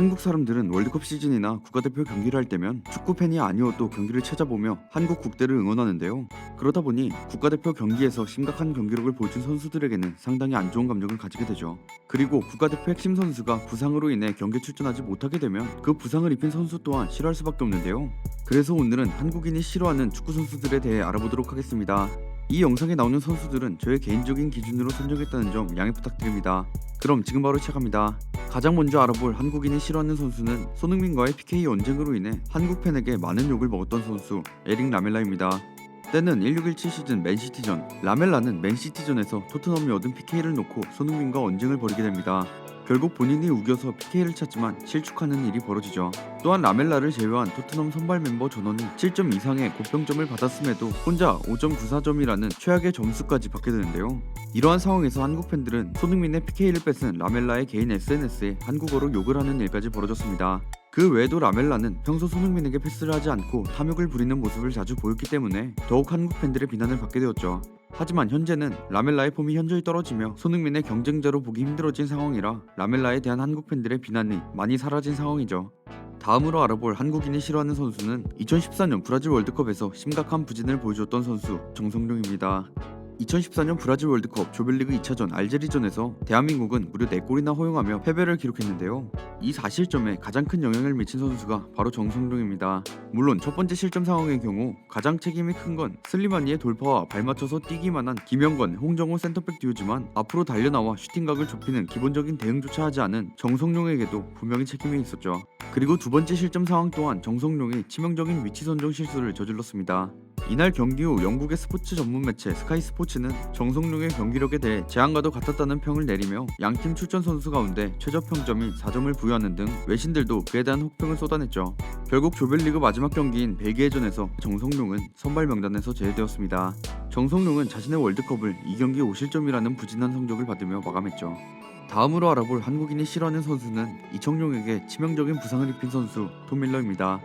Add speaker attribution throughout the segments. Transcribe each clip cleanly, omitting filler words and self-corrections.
Speaker 1: 한국 사람들은 월드컵 시즌이나 국가대표 경기를 할 때면 축구 팬이 아니어도 경기를 찾아보며 한국 국대를 응원하는데요. 그러다 보니 국가대표 경기에서 심각한 경기력을 보여준 선수들에게는 상당히 안 좋은 감정을 가지게 되죠. 그리고 국가대표 핵심 선수가 부상으로 인해 경기에 출전하지 못하게 되면 그 부상을 입힌 선수 또한 싫어할 수밖에 없는데요. 그래서 오늘은 한국인이 싫어하는 축구 선수들에 대해 알아보도록 하겠습니다. 이 영상에 나오는 선수들은 저의 개인적인 기준으로 선정했다는 점 양해 부탁드립니다. 그럼 지금 바로 시작합니다. 가장 먼저 알아볼 한국인이 싫어하는 선수는 손흥민과의 PK 언쟁으로 인해 한국 팬에게 많은 욕을 먹었던 선수 에릭 라멜라입니다. 때는 1617 시즌 맨시티전, 라멜라는 맨시티전에서 토트넘이 얻은 PK를 놓고 손흥민과 언쟁을 벌이게 됩니다. 결국 본인이 우겨서 PK를 찾지만 실축하는 일이 벌어지죠. 또한 라멜라를 제외한 토트넘 선발 멤버 전원이 7점 이상의 고평점을 받았음에도 혼자 5.94점이라는 최악의 점수까지 받게 되는데요. 이러한 상황에서 한국 팬들은 손흥민의 PK를 뺏은 라멜라의 개인 SNS에 한국어로 욕을 하는 일까지 벌어졌습니다. 그 외에도 라멜라는 평소 손흥민에게 패스를 하지 않고 탐욕을 부리는 모습을 자주 보였기 때문에 더욱 한국 팬들의 비난을 받게 되었죠. 하지만 현재는 라멜라의 폼이 현저히 떨어지며 손흥민의 경쟁자로 보기 힘들어진 상황이라 라멜라에 대한 한국 팬들의 비난이 많이 사라진 상황이죠. 다음으로 알아볼 한국인이 싫어하는 선수는 2014년 브라질 월드컵에서 심각한 부진을 보여줬던 선수 정성룡입니다. 2014년 브라질 월드컵 조별리그 2차전 알제리전에서 대한민국은 무려 4골이나 허용하며 패배를 기록했는데요. 이 4실점에 가장 큰 영향을 미친 선수가 바로 정성룡입니다. 물론 첫 번째 실점 상황의 경우 가장 책임이 큰 건 슬리마니의 돌파와 발 맞춰서 뛰기만 한 김영권, 홍정호 센터백 듀오지만 앞으로 달려나와 슈팅각을 좁히는 기본적인 대응조차 하지 않은 정성룡에게도 분명히 책임이 있었죠. 그리고 두 번째 실점 상황 또한 정성룡이 치명적인 위치 선정 실수를 저질렀습니다. 이날 경기 후 영국의 스포츠 전문 매체 스카이 스포츠는 정성룡의 경기력에 대해 재앙과도 같았다는 평을 내리며 양팀 출전 선수 가운데 최저 평점이 4점을 부여하는 등 외신들도 그에 대한 혹평을 쏟아냈죠. 결국 조별리그 마지막 경기인 벨기에전에서 정성룡은 선발 명단에서 제외되었습니다. 정성룡은 자신의 월드컵을 2경기 5실점이라는 부진한 성적을 받으며 마감했죠. 다음으로 알아볼 한국인이 싫어하는 선수는 이청용에게 치명적인 부상을 입힌 선수 톰 밀러입니다.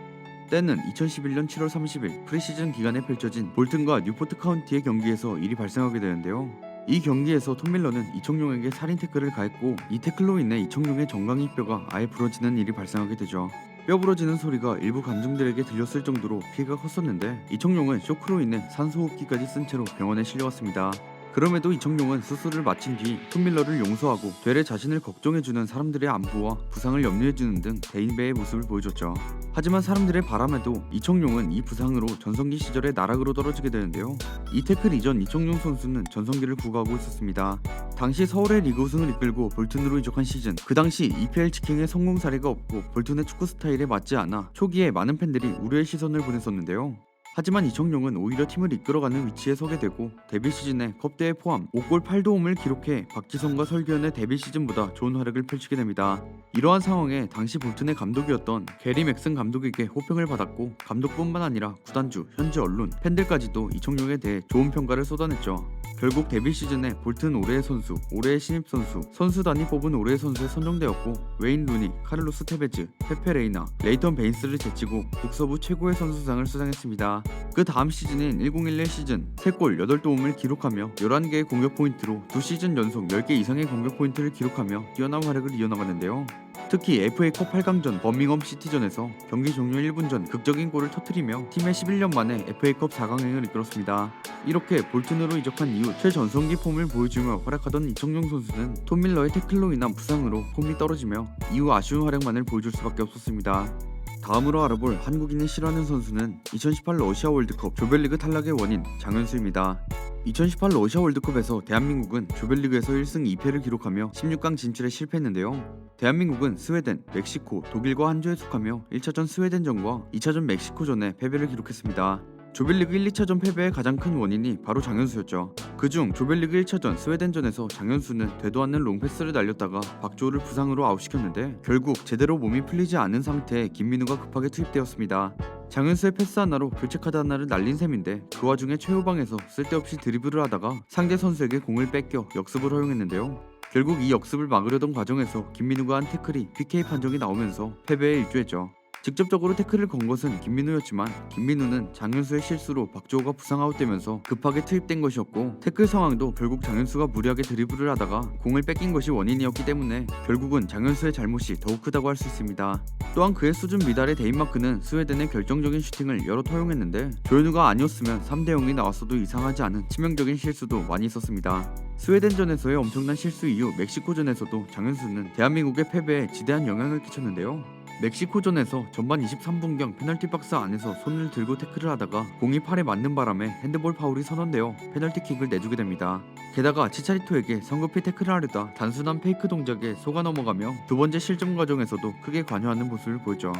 Speaker 1: 때는 2011년 7월 30일 프리시즌 기간에 펼쳐진 볼튼과 뉴포트 카운티의 경기에서 일이 발생하게 되는데요. 이 경기에서 톰 밀러는 이청용에게 살인 태클을 가했고 이 태클로 인해 이청용의 정강이 뼈가 아예 부러지는 일이 발생하게 되죠. 뼈 부러지는 소리가 일부 관중들에게 들렸을 정도로 피해가 컸었는데 이청용은 쇼크로 인해 산소호흡기까지 쓴 채로 병원에 실려왔습니다. 그럼에도 이청용은 수술을 마친 뒤 톰 밀러를 용서하고 되레 자신을 걱정해주는 사람들의 안부와 부상을 염려해주는 등 대인배의 모습을 보여줬죠. 하지만 사람들의 바람에도 이청용은 이 부상으로 전성기 시절의 나락으로 떨어지게 되는데요. 이 태클 이전 이청용 선수는 전성기를 구가하고 있었습니다. 당시 서울의 리그 우승을 이끌고 볼튼으로 이적한 시즌, 그 당시 EPL 지킹의 성공 사례가 없고 볼튼의 축구 스타일에 맞지 않아 초기에 많은 팬들이 우려의 시선을 보냈었는데요. 하지만 이청용은 오히려 팀을 이끌어가는 위치에 서게 되고 데뷔 시즌에 컵대회 포함 5골 8도움을 기록해 박지성과 설규현의 데뷔 시즌보다 좋은 활약을 펼치게 됩니다. 이러한 상황에 당시 볼튼의 감독이었던 게리 맥슨 감독에게 호평을 받았고 감독뿐만 아니라 구단주, 현지 언론, 팬들까지도 이청용에 대해 좋은 평가를 쏟아냈죠. 결국 데뷔 시즌에 볼튼 올해의 선수, 올해의 신입 선수, 선수단이 뽑은 올해의 선수에 선정되었고 웨인 루니, 카를로스 테베즈, 페페 레이나, 레이턴 베인스를 제치고 북서부 최고의 선수상을 수상했습니다. 그 다음 시즌인 1011 시즌 3골 8도움을 기록하며 11개의 공격 포인트로 2시즌 연속 10개 이상의 공격 포인트를 기록하며 뛰어난 활약을 이어나가는데요. 특히 FA컵 8강전 버밍엄 시티전에서 경기 종료 1분 전 극적인 골을 터뜨리며 팀의 11년 만에 FA컵 4강행을 이끌었습니다. 이렇게 볼튼으로 이적한 이후 최전성기 폼을 보여주며 활약하던 이청용 선수는 톰 밀러의 태클로 인한 부상으로 폼이 떨어지며 이후 아쉬운 활약만을 보여줄 수밖에 없었습니다. 다음으로 알아볼 한국인이 싫어하는 선수는 2018 러시아 월드컵 조별리그 탈락의 원인 장현수입니다. 2018 러시아 월드컵에서 대한민국은 조별리그에서 1승 2패를 기록하며 16강 진출에 실패했는데요. 대한민국은 스웨덴, 멕시코, 독일과 한 조에 속하며 1차전 스웨덴전과 2차전 멕시코전에 패배를 기록했습니다. 조별리그 1, 2차전 패배의 가장 큰 원인이 바로 장현수였죠. 그중 조별리그 1차전 스웨덴전에서 장현수는 되도 않는 롱패스를 날렸다가 박주호를 부상으로 아웃시켰는데 결국 제대로 몸이 풀리지 않은 상태에 김민우가 급하게 투입되었습니다. 장현수의 패스 하나로 교체카드 하나를 날린 셈인데 그 와중에 최후방에서 쓸데없이 드리블을 하다가 상대 선수에게 공을 뺏겨 역습을 허용했는데요. 결국 이 역습을 막으려던 과정에서 김민우가 한 태클이 PK 판정이 나오면서 패배에 일조했죠. 직접적으로 태클을 건 것은 김민우였지만 김민우는 장현수의 실수로 박주호가 부상 아웃되면서 급하게 투입된 것이었고 태클 상황도 결국 장현수가 무리하게 드리블을 하다가 공을 뺏긴 것이 원인이었기 때문에 결국은 장현수의 잘못이 더욱 크다고 할 수 있습니다. 또한 그의 수준 미달의 데인마크는 스웨덴의 결정적인 슈팅을 여러 허용했는데 조현우가 아니었으면 3대0이 나왔어도 이상하지 않은 치명적인 실수도 많이 있었습니다. 스웨덴전에서의 엄청난 실수 이후 멕시코전에서도 장현수는 대한민국의 패배에 지대한 영향을 끼쳤는데요. 멕시코전에서 전반 23분경 페널티 박스 안에서 손을 들고 태클을 하다가 공이 팔에 맞는 바람에 핸드볼 파울이 선언되어 페널티킥을 내주게 됩니다. 게다가 치차리토에게 성급히 태클을 하려다 단순한 페이크 동작에 속아 넘어가며 두 번째 실점 과정에서도 크게 관여하는 모습을 보였죠.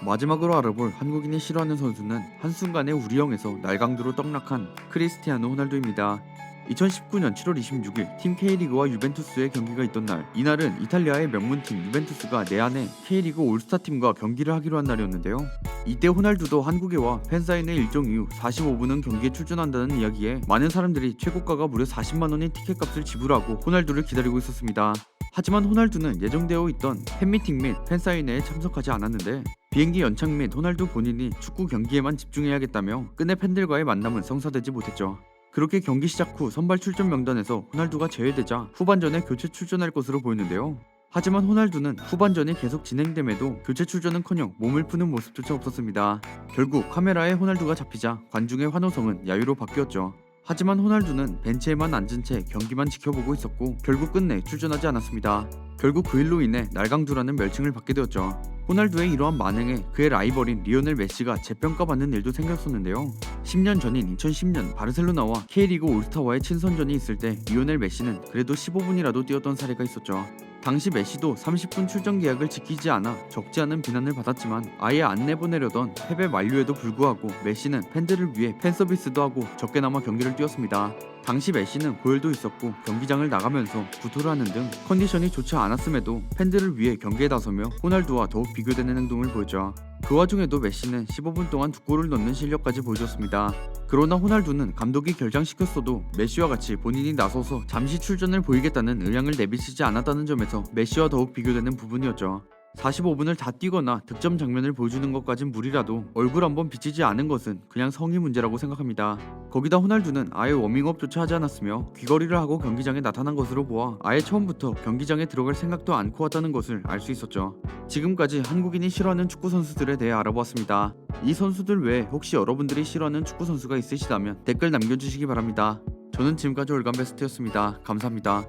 Speaker 1: 마지막으로 알아볼 한국인이 싫어하는 선수는 한순간에 우리 형에서 날강도로 떡락한 크리스티아노 호날두입니다. 2019년 7월 26일 팀 K리그와 유벤투스의 경기가 있던 날, 이날은 이탈리아의 명문팀 유벤투스가 내한해 K리그 올스타팀과 경기를 하기로 한 날이었는데요. 이때 호날두도 한국에 와 팬사인회 일정 이후 45분은 경기에 출전한다는 이야기에 많은 사람들이 최고가가 무려 40만원의 티켓값을 지불하고 호날두를 기다리고 있었습니다. 하지만 호날두는 예정되어 있던 팬미팅 및 팬사인회에 참석하지 않았는데 비행기 연착 및 호날두 본인이 축구 경기에만 집중해야겠다며 끝내 팬들과의 만남은 성사되지 못했죠. 그렇게 경기 시작 후 선발 출전 명단에서 호날두가 제외되자 후반전에 교체 출전할 것으로 보였는데요. 하지만 호날두는 후반전이 계속 진행됨에도 교체 출전은커녕 몸을 푸는 모습조차 없었습니다. 결국 카메라에 호날두가 잡히자 관중의 환호성은 야유로 바뀌었죠. 하지만 호날두는 벤치에만 앉은 채 경기만 지켜보고 있었고 결국 끝내 출전하지 않았습니다. 결국 그 일로 인해 날강두라는 멸칭을 받게 되었죠. 호날두의 이러한 만행에 그의 라이벌인 리오넬 메시가 재평가받는 일도 생겼었는데요. 10년 전인 2010년 바르셀로나와 K리그 올스타와의 친선전이 있을 때 리오넬 메시는 그래도 15분이라도 뛰었던 사례가 있었죠. 당시 메시도 30분 출전 계약을 지키지 않아 적지 않은 비난을 받았지만 아예 안 내보내려던 패배 만류에도 불구하고 메시는 팬들을 위해 팬서비스도 하고 적게나마 경기를 뛰었습니다. 당시 메시는 고열도 있었고 경기장을 나가면서 구토를 하는 등 컨디션이 좋지 않았음에도 팬들을 위해 경기에 나서며 호날두와 더욱 비교되는 행동을 보였죠. 그 와중에도 메시는 15분 동안 2골을 넣는 실력까지 보여줬습니다. 그러나 호날두는 감독이 결장시켰어도 메시와 같이 본인이 나서서 잠시 출전을 보이겠다는 의향을 내비치지 않았다는 점에서 메시와 더욱 비교되는 부분이었죠. 45분을 다 뛰거나 득점 장면을 보여주는 것까진 무리라도 얼굴 한번 비치지 않은 것은 그냥 성의 문제라고 생각합니다. 거기다 호날두는 아예 워밍업조차 하지 않았으며 귀걸이를 하고 경기장에 나타난 것으로 보아 아예 처음부터 경기장에 들어갈 생각도 않고 왔다는 것을 알 수 있었죠. 지금까지 한국인이 싫어하는 축구 선수들에 대해 알아보았습니다. 이 선수들 외에 혹시 여러분들이 싫어하는 축구 선수가 있으시다면 댓글 남겨주시기 바랍니다. 저는 지금까지 올간베스트였습니다. 감사합니다.